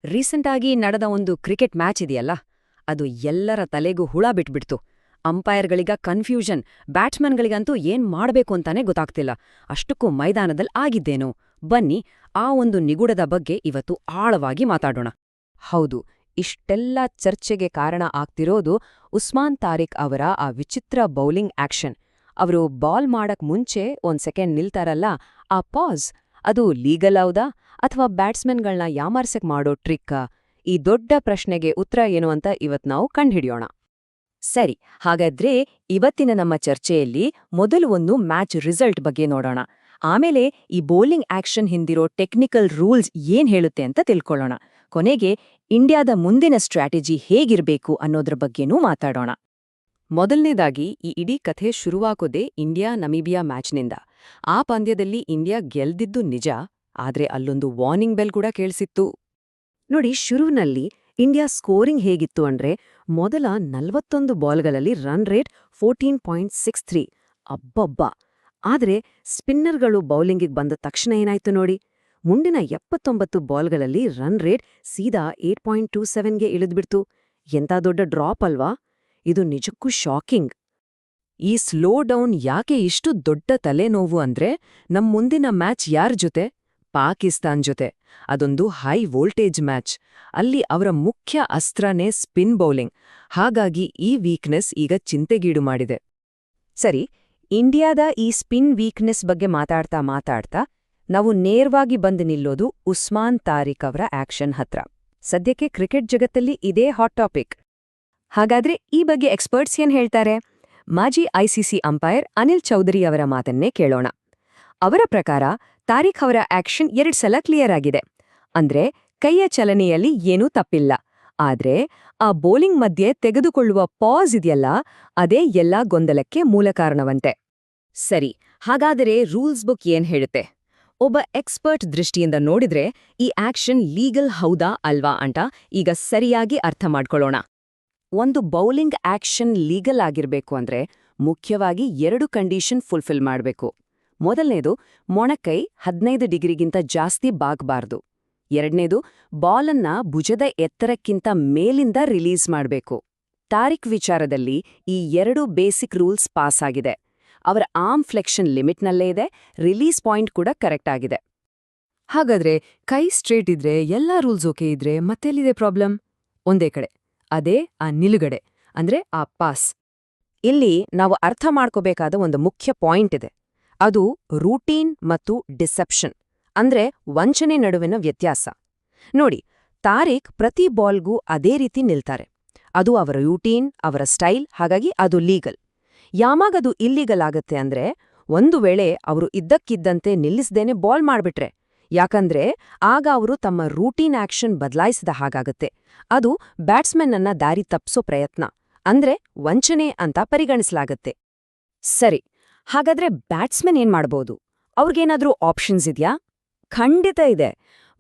ರೀಸೆಂಟಾಗಿ ನಡೆದ ಒಂದು ಕ್ರಿಕೆಟ್ ಮ್ಯಾಚ್ ಇದೆಯಲ್ಲ, ಅದು ಎಲ್ಲರ ತಲೆಗೂ ಹುಳ ಬಿಟ್ಬಿಡ್ತು. ಅಂಪೈರ್ಗಳಿಗ ಕನ್ಫ್ಯೂಷನ್, ಬ್ಯಾಟ್ಸ್ಮನ್ಗಳಿಗಂತೂ ಏನ್ ಮಾಡ್ಬೇಕು ಅಂತಾನೆ ಗೊತ್ತಾಗ್ತಿಲ್ಲ. ಅಷ್ಟಕ್ಕೂ ಮೈದಾನದಲ್ಲಿ ಆಗಿದ್ದೇನೋ. ಬನ್ನಿ, ಆ ಒಂದು ನಿಗೂಢದ ಬಗ್ಗೆ ಇವತ್ತು ಆಳವಾಗಿ ಮಾತಾಡೋಣ. ಹೌದು, ಇಷ್ಟೆಲ್ಲ ಚರ್ಚೆಗೆ ಕಾರಣ ಆಗ್ತಿರೋದು ಉಸ್ಮಾನ್ ತಾರಿಕ್ ಅವರ ಆ ವಿಚಿತ್ರ ಬೌಲಿಂಗ್ ಆಕ್ಷನ್. ಅವರು ಬಾಲ್ ಮಾಡಕ್ ಮುಂಚೆ ಒಂದ್ ಸೆಕೆಂಡ್ ನಿಲ್ತಾರಲ್ಲ, ಆ ಪಾಸ್, ಅದು ಲೀಗಲ್ ಹೌದಾ ಅಥವಾ ಬ್ಯಾಟ್ಸ್ಮನ್ಗಳ್ನ ಯಾಮಾರ್ಸಕ್ ಮಾಡೋ ಟ್ರಿಕ್ಕಾ? ಈ ದೊಡ್ಡ ಪ್ರಶ್ನೆಗೆ ಉತ್ತರ ಏನು ಅಂತ ಇವತ್ ನಾವು ಕಂಡ್ಹಿಡಿಯೋಣ. ಸರಿ, ಹಾಗಾದ್ರೆ ಇವತ್ತಿನ ನಮ್ಮ ಚರ್ಚೆಯಲ್ಲಿ ಮೊದಲು ಒಂದು ಮ್ಯಾಚ್ ರಿಸಲ್ಟ್ ಬಗ್ಗೆ ನೋಡೋಣ. ಆಮೇಲೆ ಈ ಬೌಲಿಂಗ್ ಆಕ್ಷನ್ ಹಿಂದಿರೋ ಟೆಕ್ನಿಕಲ್ ರೂಲ್ಸ್ ಏನ್ ಹೇಳುತ್ತೆ ಅಂತ ತಿಳ್ಕೊಳ್ಳೋಣ. ಕೊನೆಗೆ ಇಂಡಿಯಾದ ಮುಂದಿನ ಸ್ಟ್ರಾಟಜಿ ಹೇಗಿರ್ಬೇಕು ಅನ್ನೋದ್ರ ಬಗ್ಗೆನೂ ಮಾತಾಡೋಣ. ಮೊದಲನೇದಾಗಿ ಈ ಇಡೀ ಕಥೆ ಶುರುವಾಗೋದೇ ಇಂಡಿಯಾ-ನಮೀಬಿಯಾ ಮ್ಯಾಚ್ನಿಂದ. ಆ ಪಂದ್ಯದಲ್ಲಿ ಇಂಡಿಯಾ ಗೆಲ್ದಿದ್ದು ನಿಜ, ಆದ್ರೆ ಅಲ್ಲೊಂದು ವಾರ್ನಿಂಗ್ ಬೆಲ್ ಕೂಡ ಕೇಳಿಸಿತ್ತು. ನೋಡಿ, ಶುರುವಿನಲ್ಲಿ ಇಂಡಿಯಾ ಸ್ಕೋರಿಂಗ್ ಹೇಗಿತ್ತು ಅಂದ್ರೆ, ಮೊದಲ 41 ಬಾಲ್ಗಳಲ್ಲಿ ರನ್ ರೇಟ್ 14.63. ಅಬ್ಬಬ್ಬಾ! ಆದ್ರೆ ಸ್ಪಿನ್ನರ್ಗಳು ಬೌಲಿಂಗಿಗೆ ಬಂದ ತಕ್ಷಣ ಏನಾಯ್ತು ನೋಡಿ, ಮುಂದಿನ 79 ಬಾಲ್ಗಳಲ್ಲಿ ರನ್ ರೇಟ್ ಸೀದಾ 8.27ಗೆ ಇಳಿದ್ಬಿಡ್ತು. ಎಂಥ ದೊಡ್ಡ ಡ್ರಾಪ್ ಅಲ್ವಾ? ಇದು ನಿಜಕ್ಕೂ ಶಾಕಿಂಗ್. ಈ ಸ್ಲೋ ಡೌನ್ ಯಾಕೆ ಇಷ್ಟು ದೊಡ್ಡ ತಲೆನೋವು ಅಂದ್ರೆ, ನಮ್ ಮುಂದಿನ ಮ್ಯಾಚ್ ಯಾರ್ ಜೊತೆ? ಪಾಕಿಸ್ತಾನ್ ಜೊತೆ. ಅದೊಂದು ಹೈ ವೋಲ್ಟೇಜ್ ಮ್ಯಾಚ್. ಅಲ್ಲಿ ಅವರ ಮುಖ್ಯ ಅಸ್ತ್ರನೇ ಸ್ಪಿನ್ ಬೌಲಿಂಗ್. ಹಾಗಾಗಿ ಈ ವೀಕ್ನೆಸ್ ಈಗ ಚಿಂತೆಗೀಡು ಮಾಡಿದೆ. ಸರಿ, ಇಂಡಿಯಾದ ಈ ಸ್ಪಿನ್ ವೀಕ್ನೆಸ್ ಬಗ್ಗೆ ಮಾತಾಡ್ತಾ ನಾವು ನೇರವಾಗಿ ಬಂದು ನಿಲ್ಲೋದು ಉಸ್ಮಾನ್ ತಾರಿಕ್ ಅವರ ಆಕ್ಷನ್ ಹತ್ರ. ಸದ್ಯಕ್ಕೆ ಕ್ರಿಕೆಟ್ ಜಗತ್ತಲ್ಲಿ ಇದೇ ಹಾಟ್ ಟಾಪಿಕ್. ಹಾಗಾದ್ರೆ ಈ ಬಗ್ಗೆ ಎಕ್ಸ್ಪರ್ಟ್ಸ್ ಏನ್ ಹೇಳ್ತಾರೆ? ಮಾಜಿ ಐಸಿಸಿ ಅಂಪೈರ್ ಅನಿಲ್ ಚೌಧರಿ ಅವರ ಮಾತನ್ನೇ ಕೇಳೋಣ. ಅವರ ಪ್ರಕಾರ ತಾರಿಕ್ ಅವರ ಆಕ್ಷನ್ 2 ಸಲ ಕ್ಲಿಯರ್ ಆಗಿದೆ. ಅಂದ್ರೆ ಕೈಯ ಚಲನೆಯಲ್ಲಿ ಏನೂ ತಪ್ಪಿಲ್ಲ. ಆದ್ರೆ ಆ ಬೌಲಿಂಗ್ ಮಧ್ಯೆ ತೆಗೆದುಕೊಳ್ಳುವ ಪಾಸ್ ಇದೆಯಲ್ಲ, ಅದೇ ಎಲ್ಲಾ ಗೊಂದಲಕ್ಕೆ ಮೂಲ ಕಾರಣವಂತೆ. ಸರಿ, ಹಾಗಾದರೆ ರೂಲ್ಸ್ ಬುಕ್ ಏನ್ ಹೇಳುತ್ತೆ? ಒಬ್ಬ ಎಕ್ಸ್ಪರ್ಟ್ ದೃಷ್ಟಿಯಿಂದ ನೋಡಿದ್ರೆ ಈ ಆಕ್ಷನ್ ಲೀಗಲ್ ಹೌದಾ ಅಲ್ವಾ ಅಂತ ಈಗ ಸರಿಯಾಗಿ ಅರ್ಥ ಮಾಡ್ಕೊಳ್ಳೋಣ. ಒಂದು ಬೌಲಿಂಗ್ ಆಕ್ಷನ್ ಲೀಗಲ್ ಆಗಿರ್ಬೇಕು ಅಂದ್ರೆ ಮುಖ್ಯವಾಗಿ 2 ಕಂಡೀಷನ್ ಫುಲ್ಫಿಲ್ ಮಾಡ್ಬೇಕು. ಮೊದಲನೇದು, ಮೊಣಕೈ 15 ಡಿಗ್ರಿಗಿಂತ ಜಾಸ್ತಿ ಬಾಗ್ಬಾರ್ದು. ಎರಡನೇದು, ಬಾಲನ್ನ ಭುಜದ ಎತ್ತರಕ್ಕಿಂತ ಮೇಲಿಂದ ರಿಲೀಸ್ ಮಾಡ್ಬೇಕು. ತಾರಿಕ್ ವಿಚಾರದಲ್ಲಿ ಈ 2 ಬೇಸಿಕ್ ರೂಲ್ಸ್ ಪಾಸ್ ಆಗಿದೆ. ಅವರ ಆರ್ಮ್ ಫ್ಲೆಕ್ಷನ್ ಲಿಮಿಟ್ನಲ್ಲೇ ಇದೆ, ರಿಲೀಸ್ ಪಾಯಿಂಟ್ ಕೂಡ ಕರೆಕ್ಟ್ ಆಗಿದೆ. ಹಾಗಾದ್ರೆ ಕೈ ಸ್ಟ್ರೇಟ್ ಇದ್ರೆ, ಎಲ್ಲಾ ರೂಲ್ಸ್ ಓಕೆ ಇದ್ರೆ ಮತ್ತೆಲ್ಲಿದೆ ಪ್ರಾಬ್ಲಮ್? ಒಂದೇ ಕಡೆ, ಅದೇ ಆ ನಿಲುಗಡೆ, ಅಂದ್ರೆ ಆ ಪಾಸ್. ಇಲ್ಲಿ ನಾವು ಅರ್ಥ ಮಾಡ್ಕೋಬೇಕಾದ ಒಂದು ಮುಖ್ಯ ಪಾಯಿಂಟ್ ಇದೆ. ಅದು ರೂಟೀನ್ ಮತ್ತು ಡಿಸೆಪ್ಷನ್, ಅಂದ್ರೆ ವಂಚನೆ ನಡುವಿನ ವ್ಯತ್ಯಾಸ. ನೋಡಿ, ತಾರಿಕ್ ಪ್ರತಿ ಬಾಲ್ಗೂ ಅದೇ ರೀತಿ ನಿಲ್ತಾರೆ. ಅದು ಅವರ ರೂಟೀನ್, ಅವರ ಸ್ಟೈಲ್, ಹಾಗಾಗಿ ಅದು ಲೀಗಲ್. ಯಾವಾಗದು ಇಲ್ಲೀಗಲ್ ಆಗತ್ತೆ ಅಂದ್ರೆ, ಒಂದು ವೇಳೆ ಅವರು ಇದ್ದಕ್ಕಿದ್ದಂತೆ ನಿಲ್ಲಿಸ್ದೇನೆ ಬಾಲ್ ಮಾಡ್ಬಿಟ್ರೆ. ಯಾಕಂದ್ರೆ ಆಗ ಅವರು ತಮ್ಮ ರೂಟೀನ್ ಆಕ್ಷನ್ ಬದಲಾಯಿಸಿದ ಹಾಗಾಗತ್ತೆ. ಅದು ಬ್ಯಾಟ್ಸ್ಮನ್ ಅನ್ನ ದಾರಿ ತಪ್ಸೋ ಪ್ರಯತ್ನ, ಅಂದ್ರೆ ವಂಚನೆ ಅಂತ ಪರಿಗಣಿಸಲಾಗತ್ತೆ. ಸರಿ, ಹಾಗಾದ್ರೆ ಬ್ಯಾಟ್ಸ್ಮನ್ ಏನ್ ಮಾಡ್ಬೋದು? ಅವ್ರಿಗೇನಾದ್ರೂ ಆಪ್ಷನ್ಸ್ ಇದ್ಯಾ? ಖಂಡಿತ ಇದೆ.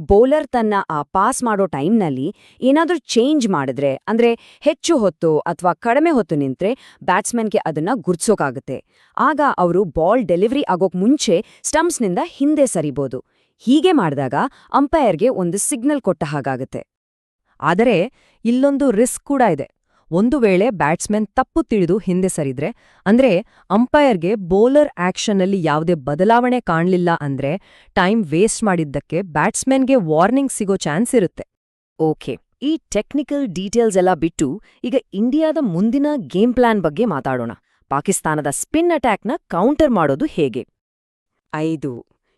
ಬೌಲರ್ ತನ್ನ ಆ ಪಾಸ್ ಮಾಡೋ ಟೈಮ್ನಲ್ಲಿ ಏನಾದ್ರೂ ಚೇಂಜ್ ಮಾಡಿದ್ರೆ, ಅಂದ್ರೆ ಹೆಚ್ಚು ಹೊತ್ತು ಅಥವಾ ಕಡಿಮೆ ಹೊತ್ತು ನಿಂತ್ರೆ ಬ್ಯಾಟ್ಸ್ಮನ್ಗೆ ಅದನ್ನ ಗುರ್ತ್ಸೋಕಾಗತ್ತೆ. ಆಗ ಅವರು ಬಾಲ್ ಡೆಲಿವರಿ ಆಗೋಕ್ ಮುಂಚೆ ಸ್ಟಂಪ್ಸ್ನಿಂದ ಹಿಂದೆ ಸರಿಬೋದು. ಹೀಗೆ ಮಾಡಿದಾಗ ಅಂಪೈರ್ಗೆ ಒಂದು ಸಿಗ್ನಲ್ ಕೊಟ್ಟ ಹಾಗಾಗತ್ತೆ. ಆದರೆ ಇಲ್ಲೊಂದು ರಿಸ್ಕ್ ಕೂಡ ಇದೆ. ಒಂದು ವೇಳೆ ಬ್ಯಾಟ್ಸ್ಮನ್ ತಪ್ಪು ತಿಳಿದು ಹಿಂದೆ ಸರಿದ್ರೆ, ಅಂದ್ರೆ ಅಂಪೈರ್ಗೆ ಬೌಲರ್ ಆಕ್ಷನ್ನಲ್ಲಿ ಯಾವುದೇ ಬದಲಾವಣೆ ಕಾಣ್ಲಿಲ್ಲ ಅಂದ್ರೆ, ಟೈಮ್ ವೇಸ್ಟ್ ಮಾಡಿದ್ದಕ್ಕೆ ಬ್ಯಾಟ್ಸ್ಮನ್ಗೆ ವಾರ್ನಿಂಗ್ ಸಿಗೋ ಚಾನ್ಸ್ ಇರುತ್ತೆ. ಓಕೆ, ಈ ಟೆಕ್ನಿಕಲ್ ಡೀಟೇಲ್ಸ್ ಎಲ್ಲ ಬಿಟ್ಟು ಈಗ ಇಂಡಿಯಾದ ಮುಂದಿನ ಗೇಮ್ ಪ್ಲಾನ್ ಬಗ್ಗೆ ಮಾತಾಡೋಣ. ಪಾಕಿಸ್ತಾನದ ಸ್ಪಿನ್ ಅಟ್ಯಾಕ್ನ ಕೌಂಟರ್ ಮಾಡೋದು ಹೇಗೆ? 5.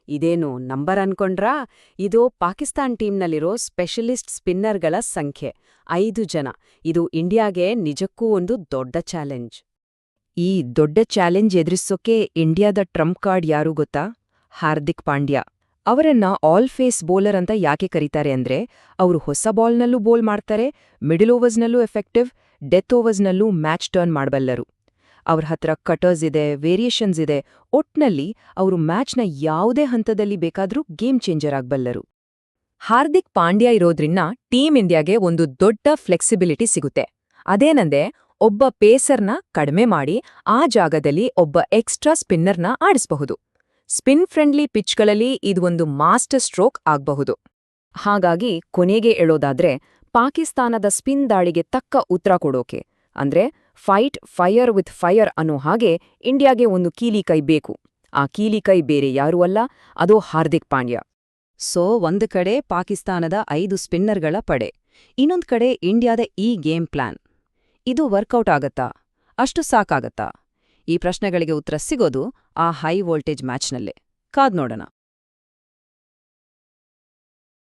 ಇದೇನು ನಂಬರ್ ಅನ್ಕೊಂಡ್ರಾ? ಇದು ಪಾಕಿಸ್ತಾನ್ ಟೀಮ್ನಲ್ಲಿರೋ ಸ್ಪೆಷಲಿಸ್ಟ್ ಸ್ಪಿನ್ನರ್ಗಳ ಸಂಖ್ಯೆ 5 ಜನ. ಇದು ಇಂಡಿಯಾಗೆ ನಿಜಕ್ಕೂ ಒಂದು ದೊಡ್ಡ ಚಾಲೆಂಜ್. ಈ ದೊಡ್ಡ ಚಾಲೆಂಜ್ ಎದುರಿಸೋಕೆ ಇಂಡಿಯಾದ ಟ್ರಂಪ್ ಕಾರ್ಡ್ ಯಾರು ಗೊತ್ತಾ? ಹಾರ್ದಿಕ್ ಪಾಂಡ್ಯ. ಅವರನ್ನ ಆಲ್ ಫೇಸ್ ಬೌಲರ್ ಅಂತ ಯಾಕೆ ಕರೀತಾರೆ ಅಂದ್ರೆ, ಅವರು ಹೊಸ ಬಾಲ್ನಲ್ಲೂ ಬೋಲ್ ಮಾಡ್ತಾರೆ, ಮಿಡಲ್ ಓವರ್ಸ್ನಲ್ಲೂ ಎಫೆಕ್ಟಿವ್, ಡೆತ್ ಓವರ್ಸ್ನಲ್ಲೂ ಮ್ಯಾಚ್ ಟರ್ನ್ ಮಾಡಬಲ್ಲರು. ಅವ್ರ ಹತ್ರ ಕಟರ್ಸ್ ಇದೆ, ವೇರಿಯೇಷನ್ಸ್ ಇದೆ. ಒಟ್ನಲ್ಲಿ ಅವರು ಮ್ಯಾಚ್ನ ಯಾವುದೇ ಹಂತದಲ್ಲಿ ಬೇಕಾದ್ರೂ ಗೇಮ್ ಚೇಂಜರ್ ಆಗ್ಬಲ್ಲರು. ಹಾರ್ದಿಕ್ ಪಾಂಡ್ಯ ಇರೋದ್ರಿಂದ ಟೀಮ್ ಇಂಡಿಯಾಗೆ ಒಂದು ದೊಡ್ಡ ಫ್ಲೆಕ್ಸಿಬಿಲಿಟಿ ಸಿಗುತ್ತೆ. ಅದೇನಂದ್ರೆ, ಒಬ್ಬ ಪೇಸರ್ನ ಕಡಿಮೆ ಮಾಡಿ ಆ ಜಾಗದಲ್ಲಿ ಒಬ್ಬ ಎಕ್ಸ್ಟ್ರಾ ಸ್ಪಿನ್ನರ್ನ ಆಡಿಸಬಹುದು. ಸ್ಪಿನ್ ಫ್ರೆಂಡ್ಲಿ ಪಿಚ್ಗಳಲ್ಲಿ ಇದು ಒಂದು ಮಾಸ್ಟರ್ ಸ್ಟ್ರೋಕ್ ಆಗಬಹುದು. ಹಾಗಾಗಿ ಕೊನೆಗೆ ಹೇಳೋದಾದ್ರೆ ಪಾಕಿಸ್ತಾನದ ಸ್ಪಿನ್ ದಾಳಿಗೆ ತಕ್ಕ ಉತ್ತರ ಕೊಡೋಕೆ ಅಂದ್ರೆ ಫೈಟ್ ಫೈರ್ ವಿತ್ ಫೈರ್ ಅನ್ನೋ ಹಾಗೆ ಇಂಡಿಯಾಗೆ ಒಂದು ಕೀಲಿಕೈ ಬೇಕು. ಆ ಕೀಲಿಕೈ ಬೇರೆ ಯಾರೂ ಅಲ್ಲ, ಅದೋ ಹಾರ್ದಿಕ್ ಪಾಂಡ್ಯ. ಸೊ ಒಂದು ಕಡೆ ಪಾಕಿಸ್ತಾನದ 5 ಸ್ಪಿನ್ನರ್ಗಳ ಪಡೆ, ಇನ್ನೊಂದ್ ಕಡೆ ಇಂಡಿಯಾದ ಈ ಗೇಮ್ ಪ್ಲಾನ್. ಇದು ವರ್ಕೌಟ್ ಆಗತ್ತಾ? ಅಷ್ಟು ಸಾಕಾಗತ್ತಾ? ಈ ಪ್ರಶ್ನೆಗಳಿಗೆ ಉತ್ತರ ಸಿಗೋದು ಆ ಹೈ ವೋಲ್ಟೇಜ್ ಮ್ಯಾಚ್ನಲ್ಲೇ. ಕಾದ್ ನೋಡೋಣ.